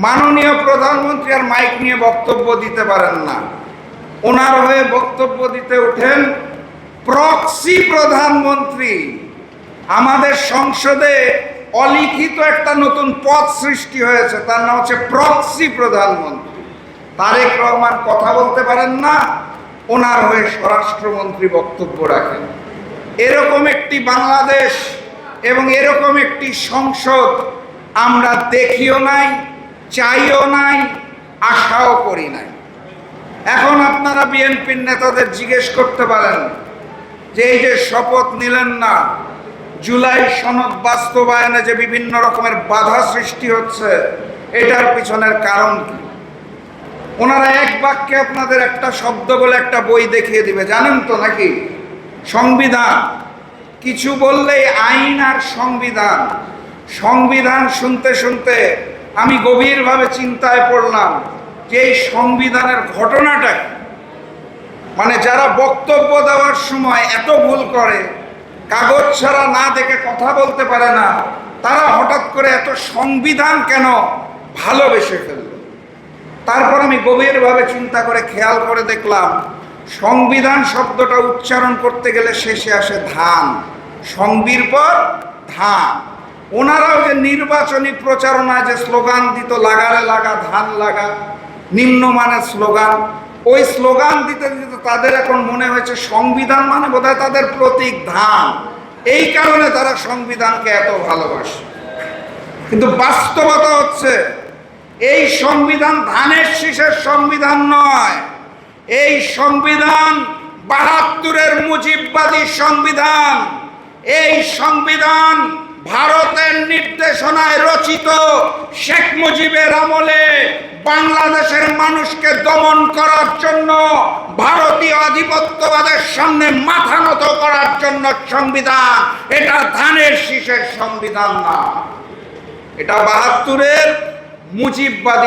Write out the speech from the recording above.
মাননীয় প্রধানমন্ত্রী আর মাইক নিয়ে বক্তব্য দিতে পারেন না, ওনার হয়ে বক্তব্য দিতে ওঠেন প্রক্সি প্রধানমন্ত্রী। আমাদের সংসদে অলিখিত একটা নতুন পদ সৃষ্টি হয়েছে, তার নাম হচ্ছে প্রক্সি প্রধানমন্ত্রী। তারেক রহমান কথা বলতে পারেন না, ওনার হয়ে স্বরাষ্ট্রমন্ত্রী বক্তব্য রাখেন। এরকম একটি বাংলাদেশ এবং এরকম একটি সংসদ আমরা দেখিও নাই, চাইও নাই, আশাও করি নাই। এখন আপনারা বিএনপির নেতাদের জিজ্ঞেস করতে পারেন যে এই যে শপথ নিলেন না, জুলাই সনদ বাস্তবায়নে যে বিভিন্ন রকমের বাধা সৃষ্টি হচ্ছে, এটার পিছনের কারণ কি? ওনারা এক বাক্যে আপনাদের একটা শব্দ বলে একটা বই দেখিয়ে দিবে, জানেন তো নাকি? সংবিধান। কিছু বললেই আইন আর সংবিধান। সংবিধান শুনতে শুনতে আমি গভীরভাবে চিন্তায় পড়লাম যে এই সংবিধানের ঘটনাটা কি। মানে যারা বক্তব্য দেওয়ার সময় এত ভুল করে, কাগজ ছাড়া না দেখে কথা বলতে পারে না, তারা হঠাৎ করে এত সংবিধান কেন ভালোবেসে ফেলল? তারপর আমি গভীরভাবে চিন্তা করে খেয়াল করে দেখলাম, সংবিধান শব্দটা উচ্চারণ করতে গেলে শেষে আসে ধান, সংবির পর ধান। ওনারাও যে নির্বাচনী প্রচারণায় যে স্লোগান দিত, লাগালে লাগা ধান লাগা, নিম্নমানের স্লোগান, ওই স্লোগান দিতে দিতে তাদের এখন মনে হয়েছে সংবিধান মানে বোধহয় তাদের প্রতীক ধান, এই কারণে তারা সংবিধানকে এত ভালোবাসে। কিন্তু বাস্তবতা হচ্ছে এই সংবিধান ধানের শীষের সংবিধান নয়। এই সংবিধান ৭২-এর মুজিববাদী সংবিধান। এই সংবিধান ভারতের নির্দেশনায় রচিত, শেখ মুজিবের আমলে বাংলাদেশের মানুষকে দমন করার জন্য, ভারতীয় আধিপত্যবাদের সামনে মাথা নত করার জন্য সংবিধান। এটা ধানের শীষের সংবিধান না, এটা ৭২-এর মুজিববাদী